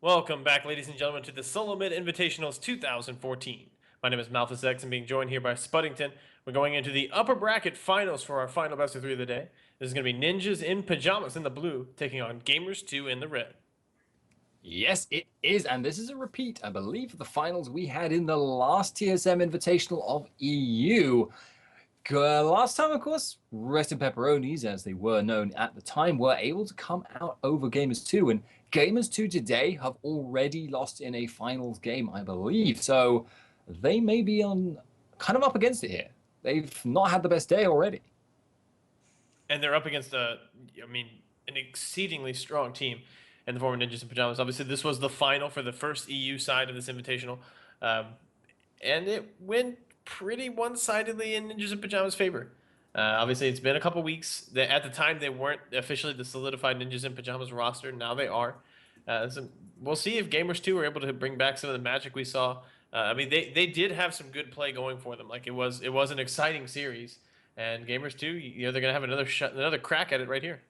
Welcome back, ladies and gentlemen, to the Solomid Invitationals 2014. My name is Malthus X, and being joined here by Spuddington. We're going into the upper bracket finals for our final best of three of the day. This is going to be Ninjas in Pyjamas in the blue, taking on Gamers 2 in the red. Yes, it is. And this is a repeat, I believe, of the finals we had in the last TSM Invitational of EU. Last time, of course, Rest in Pepperonis, as they were known at the time, were able to come out over Gamers 2. And Gamers 2 today have already lost in a finals game, I believe. So they may be on kind of up against it here. They've not had the best day already. And they're up against an exceedingly strong team in the form of Ninjas in Pyjamas. Obviously, this was the final for the first EU side of this Invitational, um, and it went pretty one-sidedly in Ninjas in Pyjamas' favor. Obviously, it's been a couple weeks. At the time, they weren't officially the solidified Ninjas in Pyjamas roster. Now they are. So we'll see if Gamers 2 are able to bring back some of the magic we saw. They did have some good play going for them. Like it was an exciting series. And Gamers 2, they're gonna have another crack at it right here.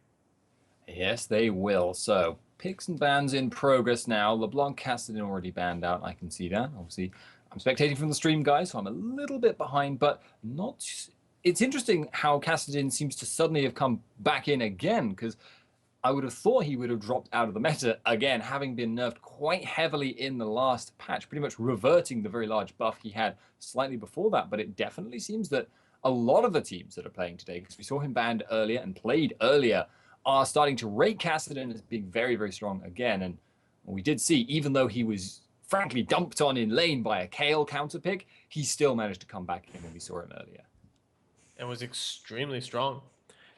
Yes, they will. So, picks and bans in progress now. LeBlanc Cassidy already banned out. I can see that. Obviously, I'm spectating from the stream, guys, so I'm a little bit behind, but not. It's interesting how Cassidy seems to suddenly have come back in again, because I would have thought he would have dropped out of the meta again, having been nerfed quite heavily in the last patch, pretty much reverting the very large buff he had slightly before that. But it definitely seems that a lot of the teams that are playing today, because we saw him banned earlier and played earlier, are starting to rate Cassidy as being very, very strong again. And we did see, even though he was frankly dumped on in lane by a Kale counter pick, he still managed to come back in when we saw him earlier. And was extremely strong.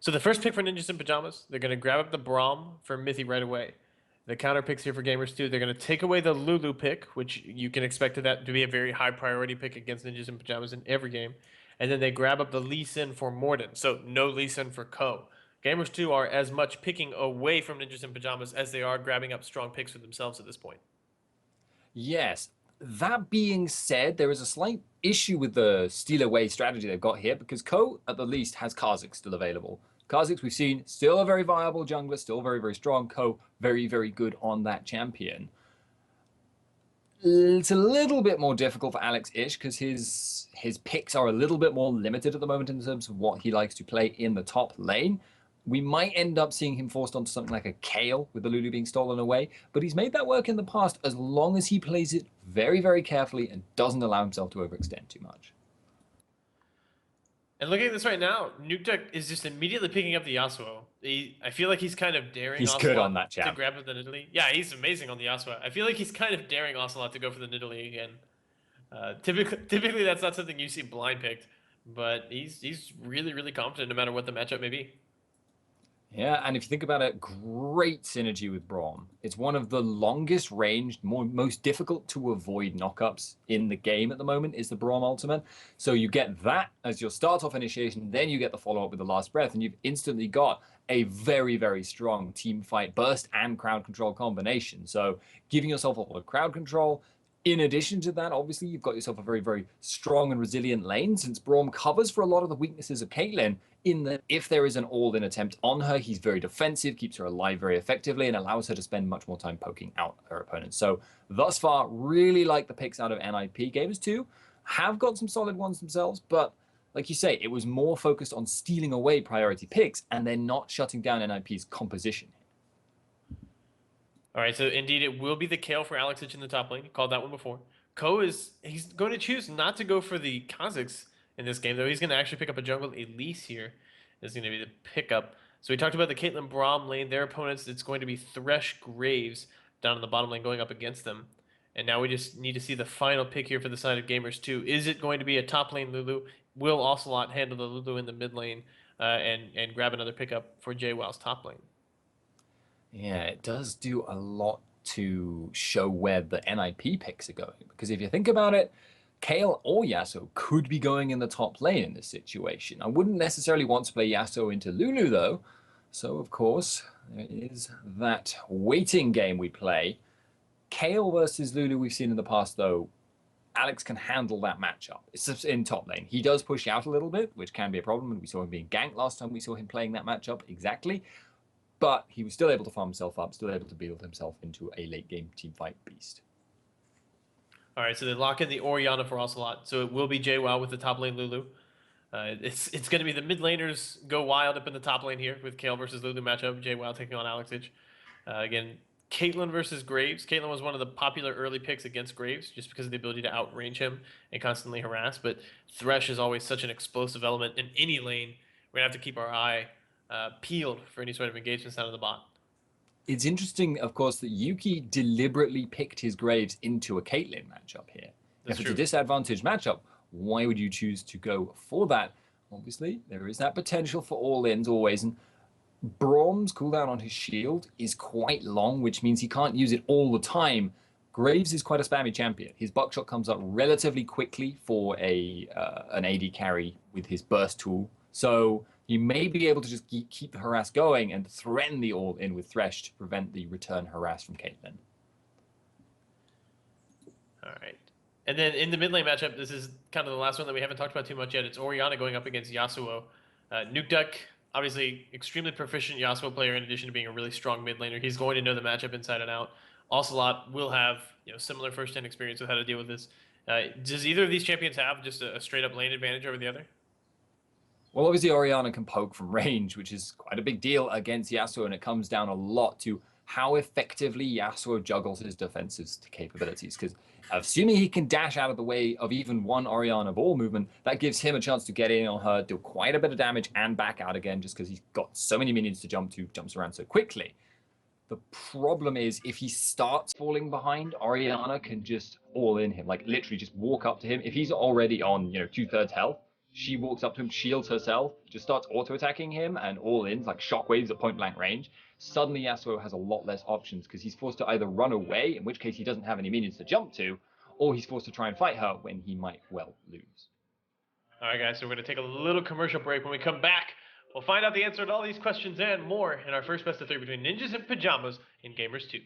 So the first pick for Ninjas in Pyjamas, they're going to grab up the Braum for Mithy right away. The counter picks here for Gamers 2, they're going to take away the Lulu pick, which you can expect that to be a very high priority pick against Ninjas in Pyjamas in every game. And then they grab up the Lee Sin for Morden, so no Lee Sin for Ko. Gamers 2 are as much picking away from Ninjas in Pyjamas as they are grabbing up strong picks for themselves at this point. Yes. That being said, there is a slight issue with the steal away strategy they've got here because Ko, at the least, has Kha'Zix still available. Kha'Zix, we've seen, still a very viable jungler, still very, very strong. Ko, very, very good on that champion. It's a little bit more difficult for Alex Ish because his picks are a little bit more limited at the moment in terms of what he likes to play in the top lane. We might end up seeing him forced onto something like a Kale with the Lulu being stolen away, but he's made that work in the past as long as he plays it very, very carefully and doesn't allow himself to overextend too much. And looking at this right now, Nuke is just immediately picking up the Yasuo. I feel like he's kind of daring He's good on Ocelot that to champ. grab the Nidalee. Yeah, he's amazing on the Yasuo. I feel like he's kind of daring Ocelot to go for the Nidalee again. Typically that's not something you see blind picked, but he's really, really confident no matter what the matchup may be. Yeah, and if you think about it, great synergy with Braum. It's one of the longest ranged, most difficult to avoid knockups in the game at the moment is the Braum ultimate. So you get that as your start off initiation, then you get the follow up with the last breath, and you've instantly got a very, very strong team fight burst and crowd control combination. So giving yourself a lot of crowd control. In addition to that, obviously, you've got yourself a very, very strong and resilient lane since Braum covers for a lot of the weaknesses of Caitlyn in that if there is an all-in attempt on her, he's very defensive, keeps her alive very effectively, and allows her to spend much more time poking out her opponents. So thus far, really like the picks out of NIP. Gamers 2 have got some solid ones themselves, but like you say, it was more focused on stealing away priority picks, and they're not shutting down NIP's composition. All right, so indeed it will be the Kale for Alexich in the top lane. You called that one before. He's going to choose not to go for the Kha'Zix in this game, though. He's going to actually pick up a jungle Elise here. This is going to be the pickup. So we talked about the Caitlyn Braum lane. Their opponents, it's going to be Thresh Graves down in the bottom lane going up against them. And now we just need to see the final pick here for the side of Gamers 2. Is it going to be a top lane Lulu? Will Ocelot handle the Lulu in the mid lane and grab another pickup for JWoww's top lane? Yeah, it does do a lot to show where the NIP picks are going. Because if you think about it, Kale or Yasuo could be going in the top lane in this situation. I wouldn't necessarily want to play Yasuo into Lulu, though. So, of course, there is that waiting game we play. Kale versus Lulu we've seen in the past, though. Alex can handle that matchup. It's just in top lane. He does push out a little bit, which can be a problem. And we saw him being ganked last time we saw him playing that matchup exactly. but he was still able to farm himself up, still able to build himself into a late game team fight beast. All right, so they lock in the Orianna for Ocelot. So it will be JWoww with the top lane Lulu. It's going to be the mid laners go wild up in the top lane here with Kale versus Lulu matchup. JWoww taking on Alexage. Again, Caitlyn versus Graves. Caitlyn was one of the popular early picks against Graves just because of the ability to outrange him and constantly harass. But Thresh is always such an explosive element in any lane. We're going to have to keep our eye peeled for any sort of engagements down in the bot. It's interesting, of course, that Yuki deliberately picked his Graves into a Caitlyn matchup here. That's If it's true. a disadvantaged matchup, why would you choose to go for that? Obviously, there is that potential for all-ins always, and Braum's cooldown on his shield is quite long, which means he can't use it all the time. Graves is quite a spammy champion. His buckshot comes up relatively quickly for an AD carry with his burst tool, so you may be able to just keep the harass going and threaten the all-in with Thresh to prevent the return harass from Caitlyn. All right. And then in the mid lane matchup, this is kind of the last one that we haven't talked about too much yet. It's Orianna going up against Yasuo. Nuke Duck, obviously extremely proficient Yasuo player in addition to being a really strong mid laner. He's going to know the matchup inside and out. Ocelot will have similar first-hand experience with how to deal with this. Does either of these champions have just a straight-up lane advantage over the other? Well, obviously, Orianna can poke from range, which is quite a big deal against Yasuo, and it comes down a lot to how effectively Yasuo juggles his defensive capabilities. Because assuming he can dash out of the way of even one Orianna ball movement, that gives him a chance to get in on her, do quite a bit of damage, and back out again, just because he's got so many minions to jumps around so quickly. The problem is if he starts falling behind, Orianna can just all in him, like literally just walk up to him. If he's already on, 2/3 health, she walks up to him, shields herself, just starts auto-attacking him and all in, like shockwaves at point-blank range. Suddenly Yasuo has a lot less options because he's forced to either run away, in which case he doesn't have any minions to jump to, or he's forced to try and fight her when he might well lose. All right, guys, so we're going to take a little commercial break. When we come back, we'll find out the answer to all these questions and more in our first best of three between Ninjas and Pyjamas in Gamers 2.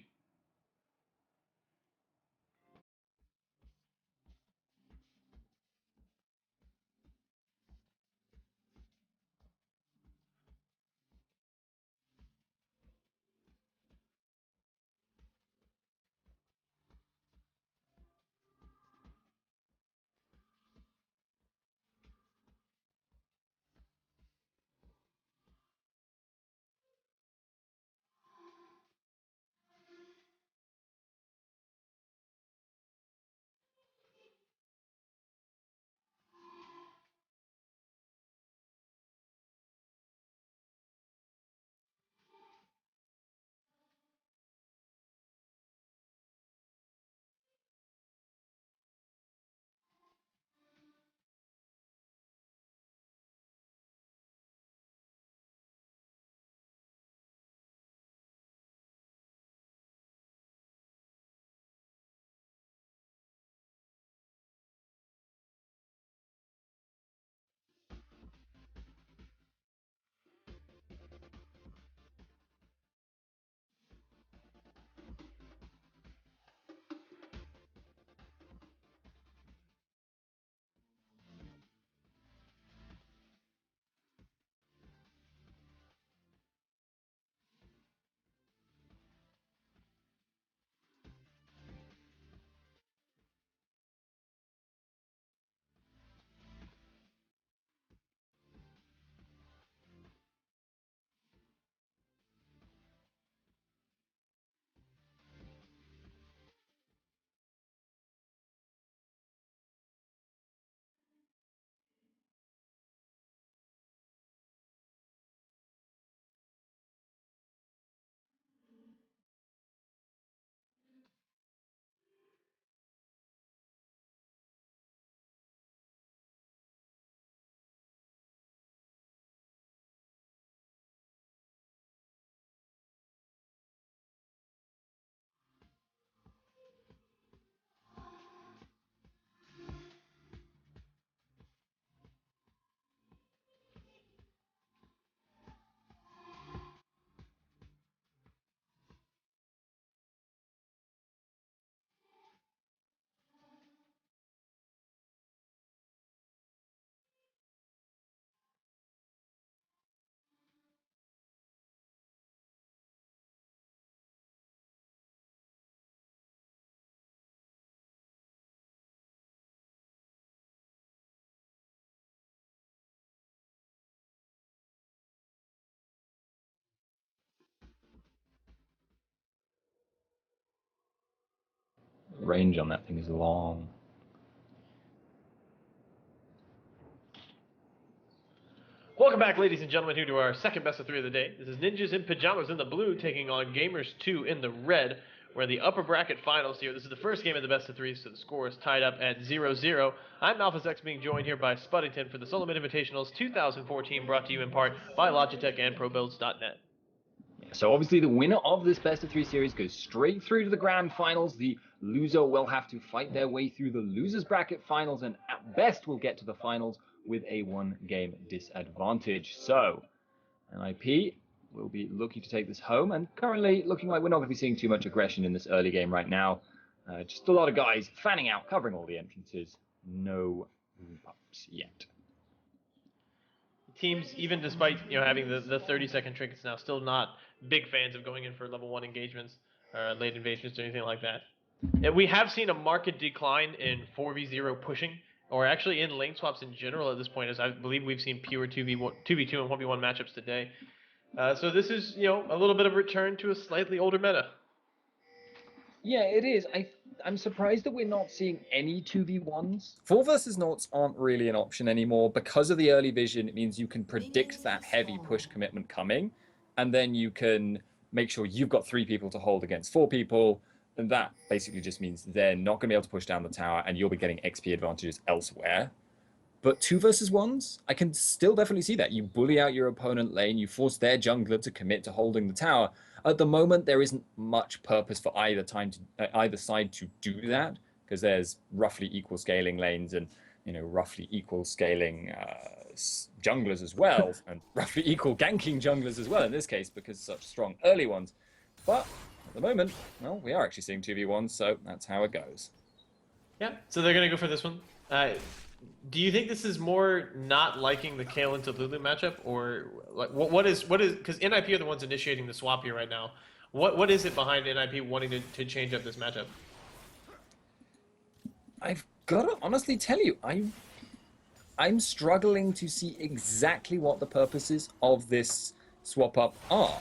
Range on that thing is long. Welcome back, ladies and gentlemen, here to our second best of 3 of the day. This is Ninjas in Pyjamas in the blue taking on Gamers 2 in the red. We're in the upper bracket finals here. This is the first game of the best of 3, so the score is tied up at 0-0. I'm Alphas X, being joined here by Spuddington for the Solomid Invitationals 2014, brought to you in part by Logitech and ProBuilds.net. So obviously the winner of this best of 3 series goes straight through to the grand finals. The loser will have to fight their way through the losers bracket finals, and at best will get to the finals with a 1-game disadvantage. So NIP will be looking to take this home, and currently looking like we're not going to be seeing too much aggression in this early game right now. Just a lot of guys fanning out, covering all the entrances. No ups yet. Teams, even despite having the 30-second trinkets now, still not big fans of going in for level 1 engagements or late invasions or anything like that. We have seen a marked decline in 4v0 pushing, or actually in lane swaps in general at this point, as I believe we've seen pure 2v2 and 1v1 matchups today. So this is, a little bit of a return to a slightly older meta. Yeah, it is. I'm surprised that we're not seeing any 2v1s. 4 versus naughts aren't really an option anymore. Because of the early vision, it means you can predict that heavy push commitment coming, and then you can make sure you've got 3 people to hold against 4 people, and that basically just means they're not going to be able to push down the tower, and you'll be getting XP advantages elsewhere. But 2 versus 1s, I can still definitely see that. You bully out your opponent lane, you force their jungler to commit to holding the tower. At the moment, there isn't much purpose for either side to do that, because there's roughly equal scaling lanes and roughly equal scaling junglers as well, and roughly equal ganking junglers as well in this case, because such strong early ones. But at the moment, well, we are actually seeing 2v1s, so that's how it goes. Yeah, so they're going to go for this one. Do you think this is more not liking the Kayle into Lulu matchup, or like what is because NIP are the ones initiating the swap here right now? What is it behind NIP wanting to change up this matchup? I've got to honestly tell you, I'm struggling to see exactly what the purposes of this swap up are.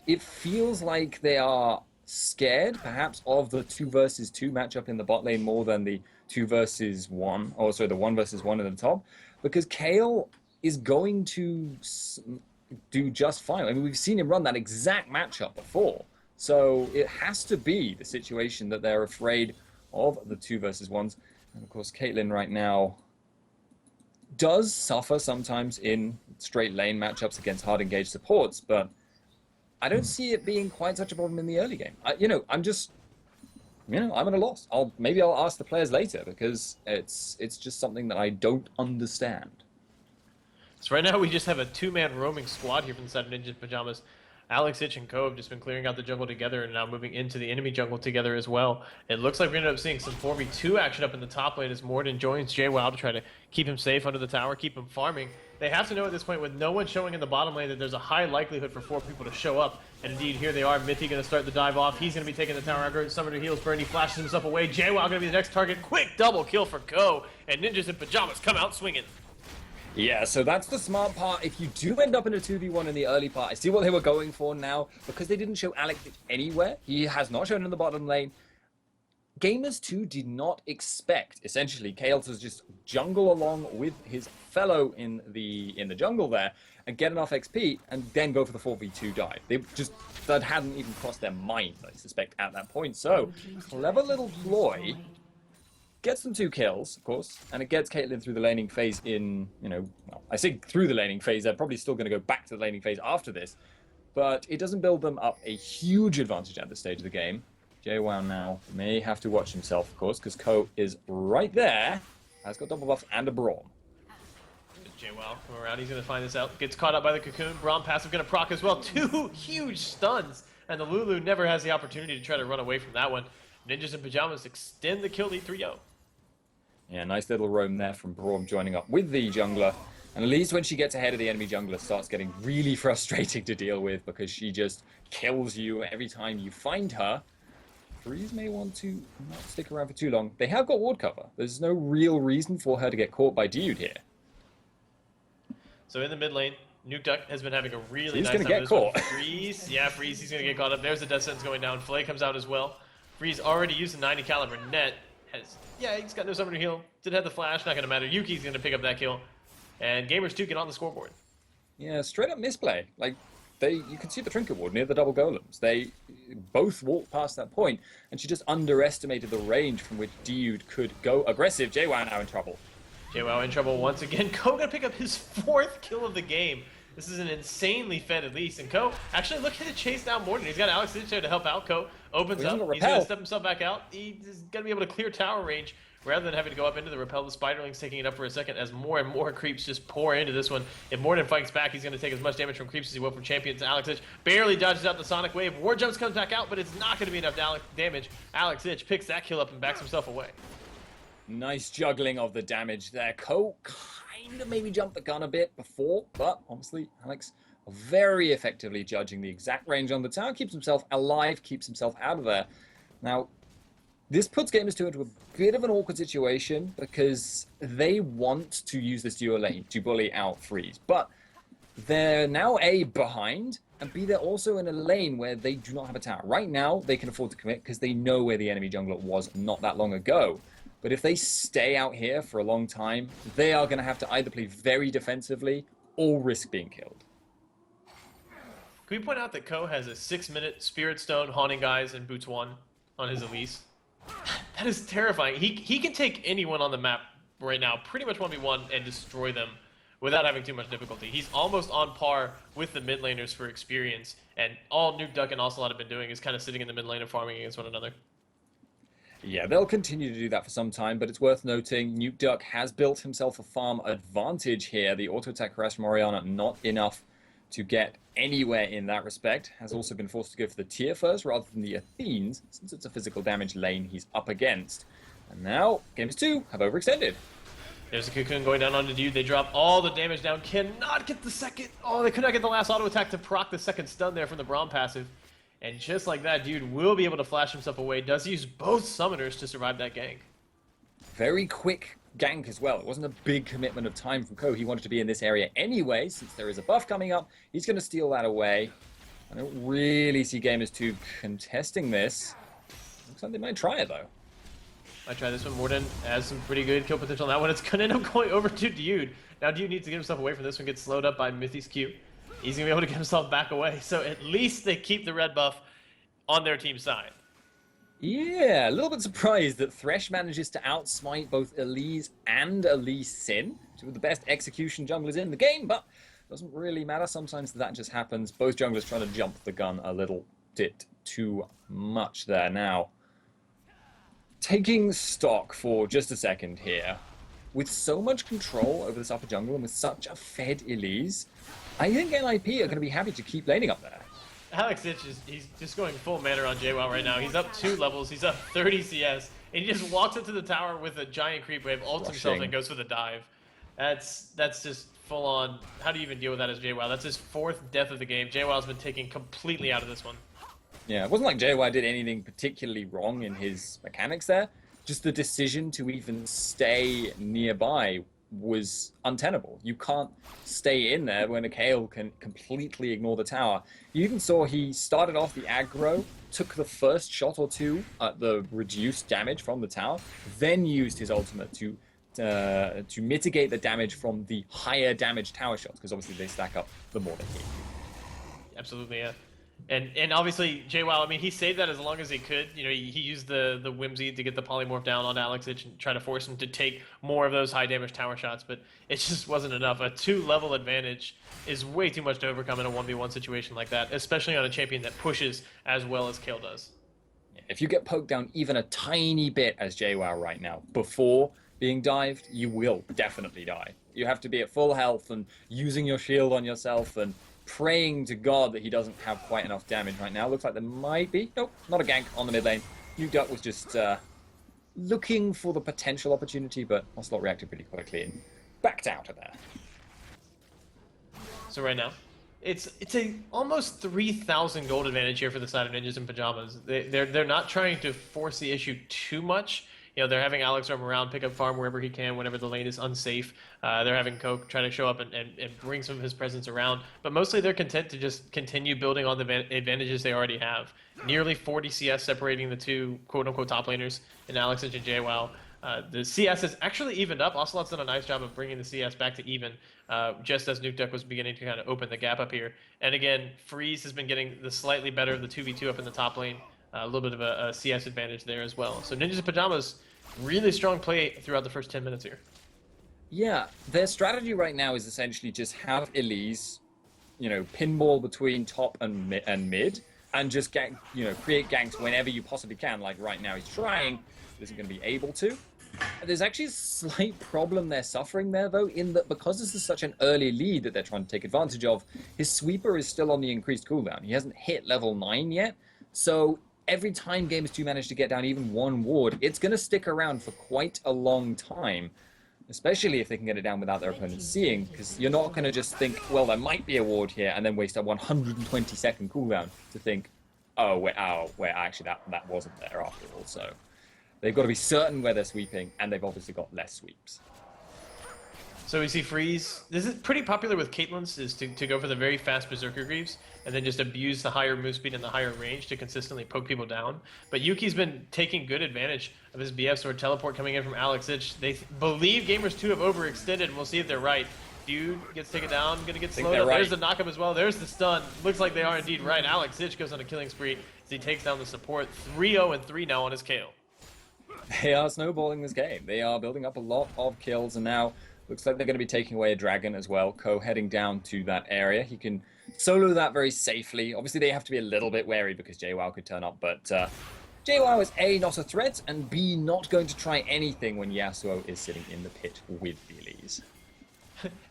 It feels like they are scared, perhaps, of the 2 versus 2 matchup in the bot lane more than the 2 versus 1, or sorry, the 1 versus 1 in the top, because Kayle is going to do just fine. I mean, we've seen him run that exact matchup before, so it has to be the situation that they're afraid of the 2 versus 1s. And of course, Caitlyn right now does suffer sometimes in straight lane matchups against hard engaged supports, but I don't see it being quite such a problem in the early game. I'm just, I'm at a loss. Maybe I'll ask the players later, because it's just something that I don't understand. So right now we just have a 2-man roaming squad here from the side of Ninjas Pyjamas. Alex, Itch, and Co have just been clearing out the jungle together and now moving into the enemy jungle together as well. It looks like we ended up seeing some 4v2 action up in the top lane as Morden joins JWoww to try to keep him safe under the tower, keep him farming. They have to know at this point, with no one showing in the bottom lane, that there's a high likelihood for 4 people to show up. And indeed, here they are. Mithy going to start the dive off. He's going to be taking the tower aggro. Summoner heals burn. He flashes himself away. JWoww going to be the next target. Quick double kill for Co. And Ninjas in Pyjamas come out swinging. Yeah, so that's the smart part. If you do end up in a 2v1 in the early part, I see what they were going for now, because they didn't show Alex anywhere. He has not shown in the bottom lane. Gamers 2 did not expect, essentially, Kayle to just jungle along with his fellow in the jungle there and get enough XP and then go for the 4v2 dive. That hadn't even crossed their minds, I suspect, at that point. So, clever little ploy. Gets them 2 kills, of course, and it gets Caitlyn through the laning phase in, well, I say through the laning phase, they're probably still going to go back to the laning phase after this, but it doesn't build them up a huge advantage at this stage of the game. JWoww now may have to watch himself, of course, because Co is right there, has got double buff and a Braum. JWoww come around, he's going to find this out, gets caught up by the cocoon, Braum passive going to proc as well, 2 huge stuns, and the Lulu never has the opportunity to try to run away from that one. Ninjas in Pyjamas extend the kill lead 3-0. Yeah, nice little roam there from Braum joining up with the jungler. And at least when she gets ahead of the enemy jungler, starts getting really frustrating to deal with, because she just kills you every time you find her. Freeze may want to not stick around for too long. They have got ward cover. There's no real reason for her to get caught by Dude here. So in the mid lane, Nuke Duck has been having a really He's nice gonna time get with this one. caught. Freeze, yeah, Freeze, he's going to get caught up. There's the death sentence going down. Flay comes out as well. Freeze already used a 90 caliber net. He's got no summoner heal. Didn't have the flash, not gonna matter. Yuki's gonna pick up that kill. And Gamers 2 get on the scoreboard. Yeah, straight up misplay. Like, you can see the trinket ward near the double golems. They both walked past that point, and she just underestimated the range from which Dude could go aggressive. JWoww now in trouble. JWoww in trouble once again. Ko gonna pick up his 4th kill of the game. This is an insanely fed Elise, and Ko actually looking to chase down Morden. He's got Alex Ditch there to help out. Ko opens up. He's gonna step himself back out. He's gonna be able to clear tower range rather than having to go up into the repel. The Spiderling's taking it up for a second as more and more creeps just pour into this one. If Morden fights back, he's gonna take as much damage from creeps as he will from champions. Alex Ditch barely dodges out the Sonic Wave. War Jumps comes back out, but it's not gonna be enough damage. Alex Ditch picks that kill up and backs himself away. Nice juggling of the damage there. Ko kind of maybe jumped the gun a bit before, but obviously Alex very effectively judging the exact range on the tower, keeps himself alive, keeps himself out of there. Now, this puts Gamers 2 into a bit of an awkward situation because they want to use this duo lane to bully out Freeze, but they're now A, behind, and B, they're also in a lane where they do not have a tower. Right now, they can afford to commit because they know where the enemy jungler was not that long ago. But if they stay out here for a long time, they are going to have to either play very defensively or risk being killed. Can we point out that Ko has a 6-minute Spirit Stone, Haunting Guys, and Boots 1 on his Elise? That is terrifying. He can take anyone on the map right now, pretty much 1v1, and destroy them without having too much difficulty. He's almost on par with the mid laners for experience, and all Nuke Duck and Ocelot have been doing is kind of sitting in the mid lane and farming against one another. Yeah, they'll continue to do that for some time, but it's worth noting Nuke Duck has built himself a farm advantage here. The auto-attack harass from Orianna, not enough to get anywhere in that respect. Has also been forced to go for the tier first rather than the Athenes, since it's a physical damage lane he's up against. And now, Gamers 2 have overextended. There's a Cocoon going down onto Dude. They drop all the damage down. Cannot get the second. Oh, they could not get the last auto attack to proc the second stun there from the Braum passive. And just like that, Dude will be able to flash himself away. Does use both summoners to survive that gank. Very quick gank as well. It wasn't a big commitment of time from Ko. He wanted to be in this area anyway, since there is a buff coming up. He's going to steal that away. I don't really see Gamers 2 contesting this. Looks like they might try it, though. Might try this one. Morden has some pretty good kill potential on that one. It's going to end up going over to Dude. Now Dude needs to get himself away from this one. Gets slowed up by Mythi's Q. He's going to be able to get himself back away. So at least they keep the red buff on their team side. Yeah, a little bit surprised that Thresh manages to outsmite both Elise and Elise Sin, two of the best execution junglers in the game, but doesn't really matter. Sometimes that just happens. Both junglers trying to jump the gun a little bit too much there. Now, taking stock for just a second here, with so much control over this upper jungle and with such a fed Elise, I think NIP are going to be happy to keep laning up there. Alex Ditch he's just going full mana on JWoww right now. He's up 2 levels. He's up 30 CS. And he just walks up to the tower with a giant creep wave, ults himself, and goes for the dive. That's just full on. How do you even deal with that as JWoww? That's his 4th death of the game. JWoww's been taken completely out of this one. Yeah, it wasn't like JWoww did anything particularly wrong in his mechanics there. Just the decision to even stay nearby was untenable. You can't stay in there when a Kayle can completely ignore the tower. You even saw he started off the aggro, took the first shot or two at the reduced damage from the tower, then used his ultimate to mitigate the damage from the higher damage tower shots, because obviously they stack up the more they hit. Absolutely, yeah. And obviously, JWoww, I mean, he saved that as long as he could. You know, he used the Whimsy to get the polymorph down on Alex Ditch and try to force him to take more of those high damage tower shots, but it just wasn't enough. A 2-level advantage is way too much to overcome in a 1v1 situation like that, especially on a champion that pushes as well as Kayle does. If you get poked down even a tiny bit as JWoww right now, before being dived, you will definitely die. You have to be at full health and using your shield on yourself and praying to God that he doesn't have quite enough damage right now. Looks like there might be. Nope, not a gank on the mid lane. Nuke Duck was just looking for the potential opportunity, but Ocelot reacted pretty quickly and backed out of there. So right now, it's a almost 3,000 gold advantage here for the side of Ninjas and Pyjamas. They're not trying to force the issue too much. they're having Alex roam around, pick up farm wherever he can, whenever the lane is unsafe. They're having Coke try to show up and bring some of his presence around. But mostly they're content to just continue building on the advantages they already have. Nearly 40 CS separating the two quote-unquote top laners in Alex and JWoww. The CS has actually evened up. Ocelot's done a nice job of bringing the CS back to even, just as Nuke Duck was beginning to kind of open the gap up here. And again, Freeze has been getting the slightly better of the 2v2 up in the top lane. A little bit of a CS advantage there as well. So Ninjas in Pyjamas, really strong play throughout the first 10 minutes here. Yeah, their strategy right now is essentially just have Elise, pinball between top and mid, and just create ganks whenever you possibly can. Like right now, he's trying, but isn't going to be able to. There's actually a slight problem they're suffering there, though, in that because this is such an early lead that they're trying to take advantage of, his sweeper is still on the increased cooldown. He hasn't hit level 9 yet, so every time Gamers2 manage to get down even one ward, it's going to stick around for quite a long time, especially if they can get it down without their opponent seeing, because you're not going to just think, well, there might be a ward here, and then waste a 120-second cooldown to think, actually, that wasn't there after all, so they've got to be certain where they're sweeping, and they've obviously got less sweeps. So we see Freeze. This is pretty popular with Caitlyn's, is to go for the very fast Berserker Greaves, and then just abuse the higher move speed and the higher range to consistently poke people down. But Yuki's been taking good advantage of his BF Sword teleport coming in from Alex Ich. They believe Gamers2 have overextended, and we'll see if they're right. Dude gets taken down, gonna get slowed up. Right. There's the knockup as well. There's the stun. Looks like they are indeed right. Alex Ich goes on a killing spree as he takes down the support. 3-0-3 now on his KO. They are snowballing this game. They are building up a lot of kills, and now looks like they're going to be taking away a dragon as well. Ko heading down to that area. He can solo that very safely. Obviously, they have to be a little bit wary because JWoww could turn up, but JWoww is A, not a threat, and B, not going to try anything when Yasuo is sitting in the pit with the Elise.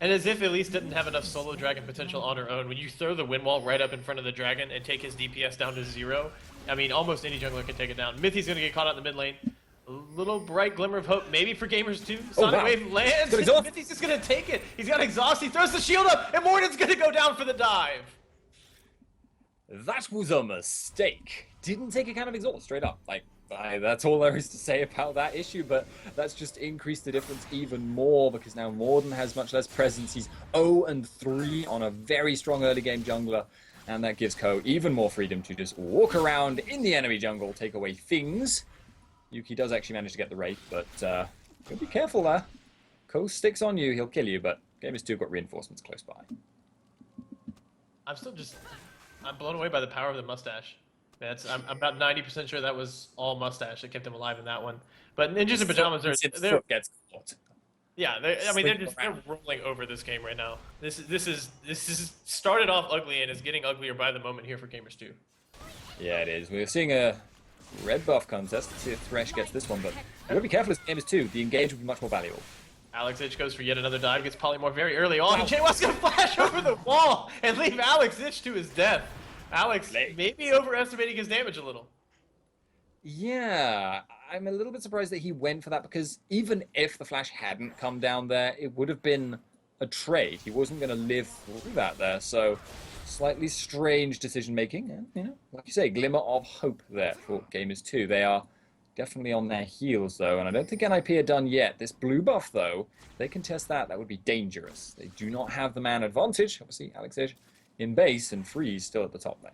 And as if Elise didn't have enough solo dragon potential on her own, when you throw the wind wall right up in front of the dragon and take his DPS down to 0, I mean, almost any jungler can take it down. Mithy's going to get caught out in the mid lane. A little bright glimmer of hope, maybe for Gamers2. Sonic Wave lands, and Mithy's just going to take it. He's got exhaust, he throws the shield up, and Morden's going to go down for the dive. That was a mistake. Didn't take account of exhaust, straight up. That's all there is to say about that issue, but that's just increased the difference even more because now Morden has much less presence. He's 0-3 on a very strong early game jungler, and that gives Ko even more freedom to just walk around in the enemy jungle, take away things. Yuki does actually manage to get the Wraith, but gotta be careful there. Ko sticks on you, he'll kill you, but Gamers2 got reinforcements close by. I'm blown away by the power of the mustache. I'm about 90% sure that was all mustache that kept him alive in that one. But Ninjas in Pyjamas they're gets caught. Yeah, they're rolling over this game right now. This is started off ugly and is getting uglier by the moment here for Gamers2. Yeah, it is. We're seeing a red buff contest. Let's see if Thresh gets this one, but you gotta be careful as Gamers2. The engage will be much more valuable. Alex Ich goes for yet another dive, gets Polymorph very early on, and JWoww's gonna flash over the wall and leave Alex Ich to his death. Alex maybe overestimating his damage a little. Yeah, I'm a little bit surprised that he went for that because even if the flash hadn't come down there, it would have been a trade. He wasn't going to live through that there, so slightly strange decision making. And, like you say, glimmer of hope there for Gamers2. They are definitely on their heels, though, and I don't think NIP are done yet. This blue buff, though, if they contest that, that would be dangerous. They do not have the man advantage. Obviously, Alex Ich in base and Freeze still at the top lane.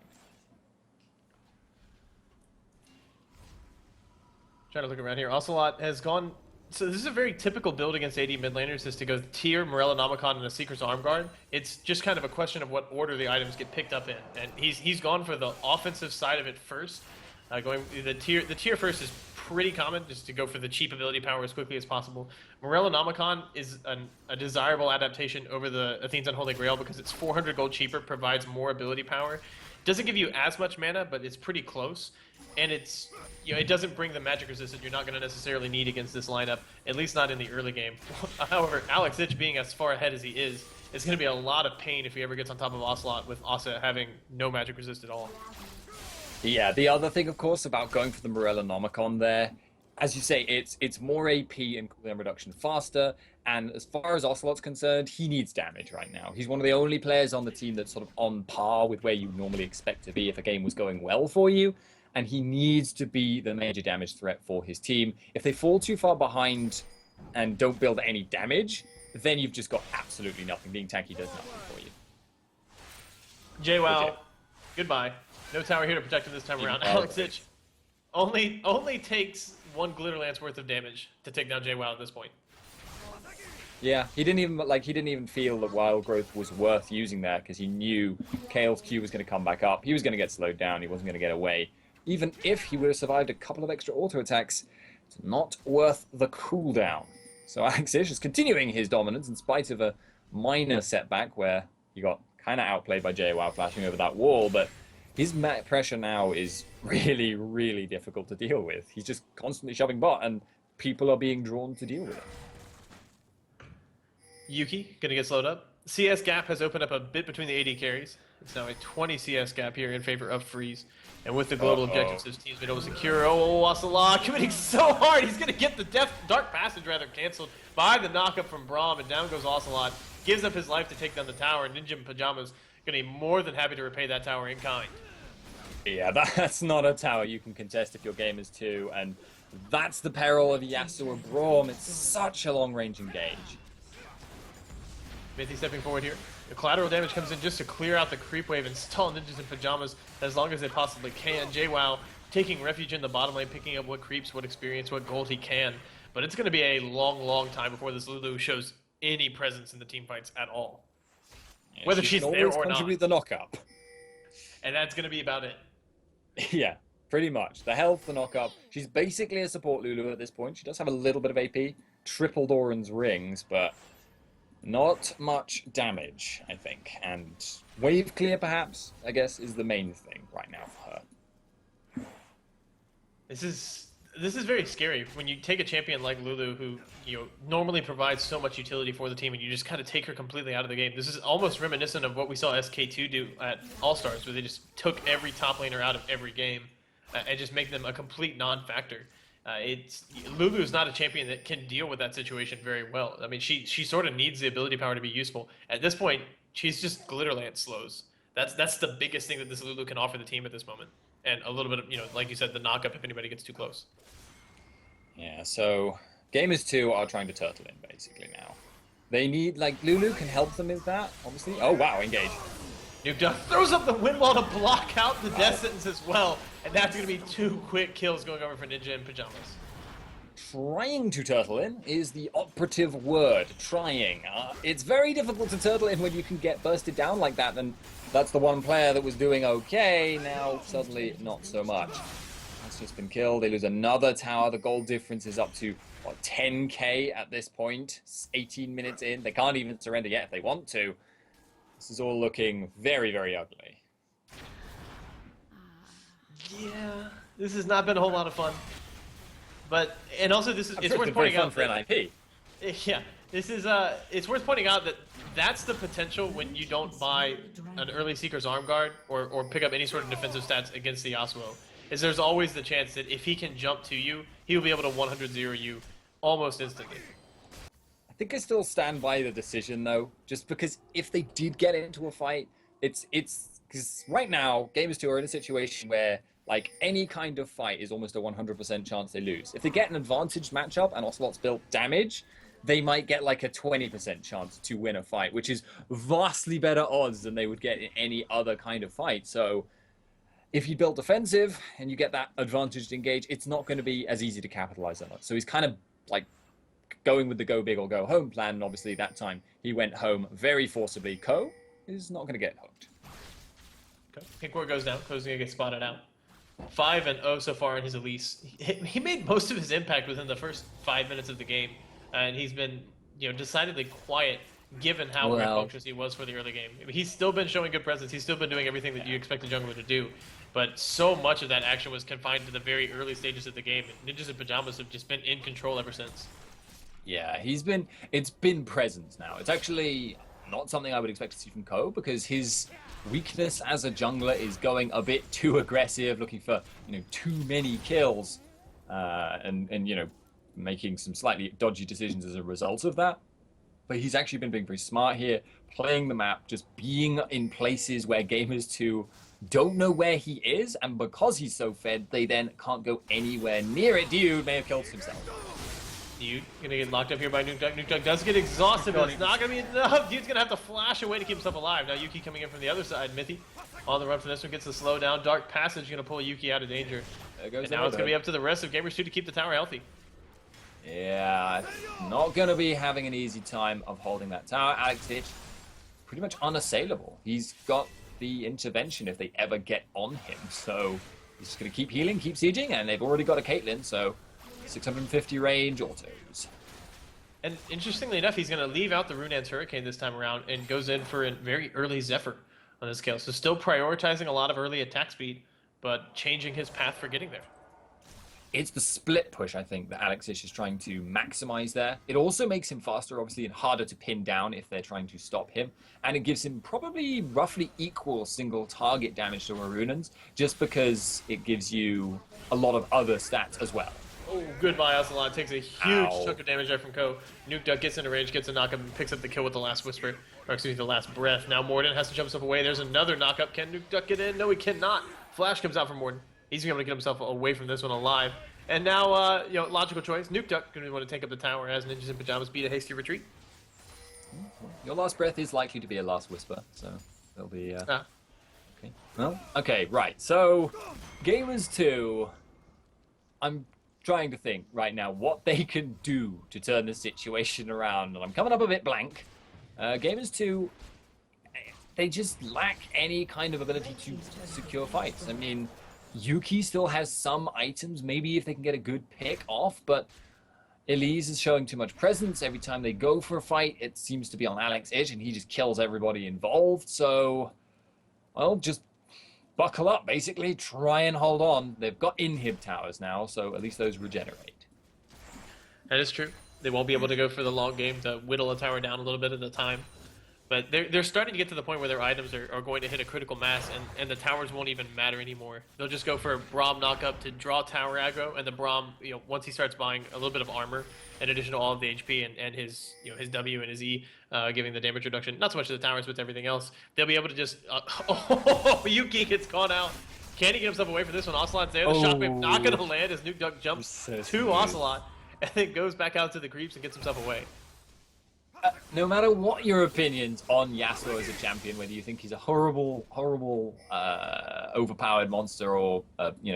Trying to look around here. Ocelot has gone... So this is a very typical build against AD mid laners, is to go tier, Morellonomicon, and a Seeker's Arm Guard. It's just kind of a question of what order the items get picked up in. And he's gone for the offensive side of it first. The tier first is pretty common, just to go for the cheap ability power as quickly as possible. Morellonomicon is a desirable adaptation over the Athene's Unholy Grail because it's 400 gold cheaper, provides more ability power. Doesn't give you as much mana, but it's pretty close. And it's, it doesn't bring the magic resistance you're not going to necessarily need against this lineup, at least not in the early game. However, Alex Ich being as far ahead as he is going to be a lot of pain if he ever gets on top of Ocelot with Asa having no magic resist at all. Yeah, the other thing, of course, about going for the Morellonomicon there, as you say, it's more AP and cooldown reduction faster, and as far as Ocelot's concerned, he needs damage right now. He's one of the only players on the team that's sort of on par with where you normally expect to be if a game was going well for you, and he needs to be the major damage threat for his team. If they fall too far behind and don't build any damage, then you've just got absolutely nothing. Being tanky does nothing for you. JWoww, goodbye. No tower here to protect him this time around. Alex Ich only takes 1 Glitter Lance worth of damage to take down JWoww at this point. Yeah, he didn't even feel that Wild Growth was worth using there because he knew Kale's Q was going to come back up. He was going to get slowed down. He wasn't going to get away. Even if he would have survived a couple of extra auto attacks, it's not worth the cooldown. So Alex Ich is continuing his dominance in spite of a minor setback where he got kind of outplayed by JWoww flashing over that wall, but his mat pressure now is really, really difficult to deal with. He's just constantly shoving bot, and people are being drawn to deal with it. Yuki gonna get slowed up. CS gap has opened up a bit between the AD carries. It's now a 20 CS gap here in favor of Freeze. And with the global objectives, his team's been able to secure. Oh, Wasala committing so hard. He's gonna get the Dark Passage rather canceled by the knockup from Braum, and down goes Ocelot. Gives up his life to take down the tower, and Ninja in Pyjamas gonna be more than happy to repay that tower in kind. Yeah, that's not a tower you can contest if your game is 2, and that's the peril of Yasuo and Braum. It's such a long-range engage. Mithy stepping forward here. The collateral damage comes in just to clear out the creep wave and stall Ninjas in Pyjamas as long as they possibly can. JWoww taking refuge in the bottom lane, picking up what creeps, what experience, what gold he can. But it's going to be a long, long time before this Lulu shows any presence in the team fights at all. Yeah, whether she's there or not. Contribute the knock-up. And that's going to be about it. Yeah, pretty much. The health, the knock-up. She's basically a support Lulu at this point. She does have a little bit of AP. Triple Doran's rings, but not much damage, I think. And wave clear, perhaps, I guess, is the main thing right now for her. This is very scary when you take a champion like Lulu, who normally provides so much utility for the team, and you just kind of take her completely out of the game. This is almost reminiscent of what we saw SK2 do at All Stars, where they just took every top laner out of every game and just make them a complete non-factor. Lulu is not a champion that can deal with that situation very well. I mean, she sort of needs the ability power to be useful. At this point, she's just Glitter Lance slows. That's the biggest thing that this Lulu can offer the team at this moment. And a little bit of, like you said, the knockup if anybody gets too close. Yeah, so gamers 2 are trying to turtle in, basically, now. They need, Lulu can help them with that, obviously. Oh, wow, engage. Nuke throws up the wind wall to block out the death sentence as well. And that's going to be 2 quick kills going over for Ninja in Pyjamas. Trying to turtle in is the operative word, trying. It's very difficult to turtle in when you can get bursted down like that, and that's the one player that was doing okay, now suddenly not so much. That's just been killed. They lose another tower. The gold difference is up to, 10k at this point, 18 minutes in. They can't even surrender yet if they want to. This is all looking very, very ugly. Yeah, this has not been a whole lot of fun. And also it's worth pointing out for NIP. Yeah, it's worth pointing out that that's the potential when you don't buy an early Seeker's Arm Guard or pick up any sort of defensive stats against the Yasuo. Is there's always the chance that if he can jump to you, he will be able to 100-0 you almost instantly. I think I still stand by the decision though, just because if they did get into a fight, it's because right now Gamers 2 are in a situation where any kind of fight is almost a 100% chance they lose. If they get an advantaged matchup and Ocelot's built damage, they might get a 20% chance to win a fight, which is vastly better odds than they would get in any other kind of fight. So if you build defensive and you get that advantaged engage, it's not going to be as easy to capitalize on it. So he's kind of going with the go big or go home plan, and obviously that time he went home very forcibly. Ko is not going to get hooked. Okay. Pinkcore goes down. Ko's going to get spotted out. 5-0 so far in his Elise. He made most of his impact within the first 5 minutes of the game, and he's been, decidedly quiet given how rambunctious he was for the early game. I mean, he's still been showing good presence. He's still been doing everything that you expect a jungler to do, but so much of that action was confined to the very early stages of the game. And Ninjas in Pyjamas have just been in control ever since. Yeah, it's been presence now. It's actually not something I would expect to see from Ko, because his weakness as a jungler is going a bit too aggressive, looking for too many kills, and making some slightly dodgy decisions as a result of that. But he's actually been being very smart here, playing the map, just being in places where Gamers 2 don't know where he is, and because he's so fed, they then can't go anywhere near it. Dude may have killed himself. Dude gonna get locked up here by Nuke Duck. Nuke Duck does get exhausted, but it's not gonna be enough. Dude's gonna have to flash away to keep himself alive. Now Yuki coming in from the other side. Mithy on the run for this one, gets the slow down. Dark Passage gonna pull Yuki out of danger. And now it's gonna be up to the rest of Gamers 2 to keep the tower healthy. Yeah, not gonna be having an easy time of holding that tower. Alex Ich, pretty much unassailable. He's got the intervention if they ever get on him, so he's just gonna keep healing, keep sieging, and they've already got a Caitlyn, so 650 range autos. And interestingly enough, he's gonna leave out the Runaan's Hurricane this time around and goes in for a very early Zephyr on this kill. So still prioritizing a lot of early attack speed, but changing his path for getting there. It's the split push, I think, that Alex Ish is trying to maximize there. It also makes him faster, obviously, and harder to pin down if they're trying to stop him. And it gives him probably roughly equal single target damage to Marunans, just because it gives you a lot of other stats as well. Oh, goodbye, Ocelot. Takes a huge Ow. chunk of damage there from Ko. Nuke Duck gets into range, gets a knockup, and picks up the kill with the last Whisper. Or excuse me, the last breath. Now Morden has to jump himself away. There's another knockup. Can Nuke Duck get in? No, he cannot. Flash comes out from Morden. He's going to get himself away from this one alive. And now, logical choice. Nuke Duck going to want to take up the tower as Ninjas in Pyjamas beat a hasty retreat. Your last breath is likely to be a last whisper, so it'll be... Okay. Well, okay, right. So, Gamers 2, I'm trying to think right now what they can do to turn the situation around, and I'm coming up a bit blank. Gamers 2, they just lack any kind of ability to secure fights. I mean, Yuki still has some items, maybe if they can get a good pick off, but Elise is showing too much presence. Every time they go for a fight, it seems to be on Alex Edge, and he just kills everybody involved. So, well, just buckle up, basically. Try and hold on. They've got inhib towers now, so at least those regenerate. That is true. They won't be able to go for the long game to whittle a tower down a little bit at a time. But they're starting to get to the point where their items are going to hit a critical mass, and the towers won't even matter anymore. They'll just go for a Braum knockup to draw tower aggro, and the Braum, once he starts buying a little bit of armor, in addition to all of the HP and his, his W and his E, giving the damage reduction, not so much to the towers, but to everything else, they'll be able to just, Yuki gets caught out. Can he get himself away from this one? Ocelot's there. The shockwave not going to land as Nuke Duck jumps to Ocelot, and then goes back out to the creeps and gets himself away. No matter what your opinions on Yasuo as a champion, whether you think he's a horrible, overpowered monster or,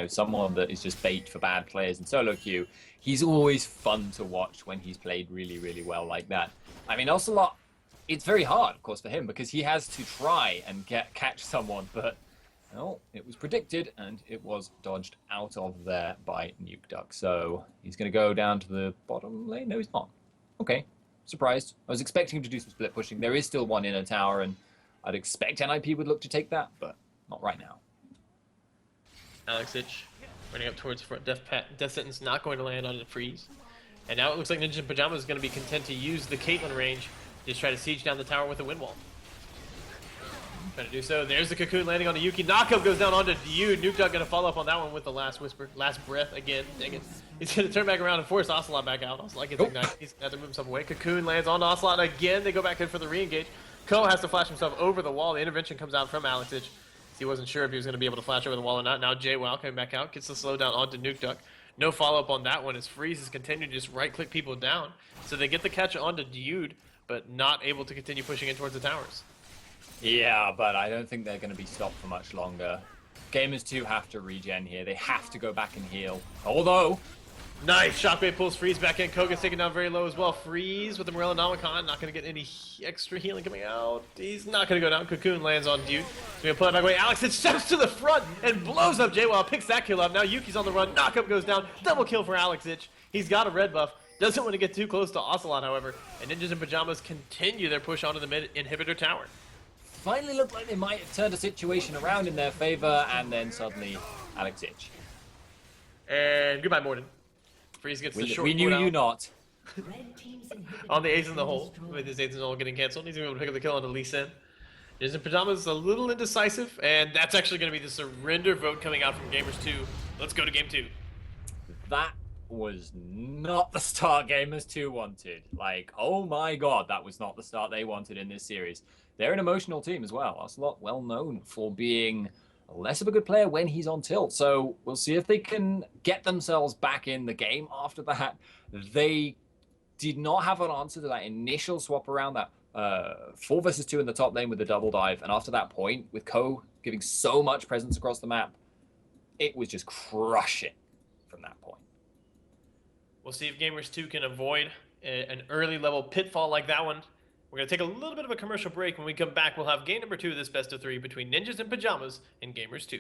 someone that is just bait for bad players in solo queue, he's always fun to watch when he's played really, really well like that. I mean, Ocelot, it's very hard, of course, for him because he has to try and catch someone, but, well, it was predicted and it was dodged out of there by Nuke Duck. So he's going to go down to the bottom lane. No, he's not. Okay. Surprised. I was expecting him to do some split pushing. There is still one in a tower, and I'd expect NIP would look to take that, but not right now. Alex Ich running up towards front. Death Sentence not going to land on the freeze. And now it looks like Ninja in Pyjamas is going to be content to use the Caitlyn range to just try to siege down the tower with a wind wall. Trying to do so. There's the Cocoon landing on the Yuki. Knockup goes down onto Dude. Nuke Duck going to follow up on that one with the last Whisper. Last breath again. Dang it. He's going to turn back around and force Ocelot back out. Ocelot gets ignited. He's going to have to move himself away. Cocoon lands on Ocelot again. They go back in for the re-engage. Ko has to flash himself over the wall. The intervention comes out from Alex Ich. He wasn't sure if he was going to be able to flash over the wall or not. Now JWoww coming back out. Gets the slowdown onto Nuke Duck. No follow-up on that one as Freeze is continuing to just right-click people down. So they get the catch onto Dude, but not able to continue pushing in towards the towers. Yeah, but I don't think they're going to be stopped for much longer. Gamers 2 have to regen here. They have to go back and heal. Although... Nice! Shockwave pulls Freeze back in. Koga's taken down very low as well. Freeze with the Morello Nomicon. Not going to get any extra healing coming out. He's not going to go down. Cocoon lands on Dude. He's going to pull it back away. Alex it steps to the front and blows up JWoww. Picks that kill up. Now Yuki's on the run. Knockup goes down. Double kill for Alex Ich. He's got a red buff. Doesn't want to get too close to Ocelot, however. And Ninjas in Pyjamas continue their push onto the mid inhibitor tower. Finally looked like they might have turned the situation around in their favor, and then suddenly Alex Ich. And goodbye, Morden. Freeze gets the short We knew you not. on the ace in the hole, with his ace in the hole getting cancelled. He's going to be able to pick up the kill on Lee Sin. Ninjas in Pyjamas a little indecisive, and that's actually going to be the surrender vote coming out from Gamers 2. Let's go to game 2. That was not the start Gamers 2 wanted. Like, oh my god, that was not the start they wanted in this series. They're an emotional team as well. Ocelot, well known for being less of a good player when he's on tilt. So we'll see if they can get themselves back in the game after that. They did not have an answer to that initial swap around, that 4 versus 2 in the top lane with the double dive. And after that point, with Ko giving so much presence across the map, it was just crushing from that point. We'll see if Gamers 2 can avoid an early level pitfall like that one. We're going to take a little bit of a commercial break. When we come back, we'll have game number 2 of this best of 3 between Ninjas and Pyjamas and Gamers 2.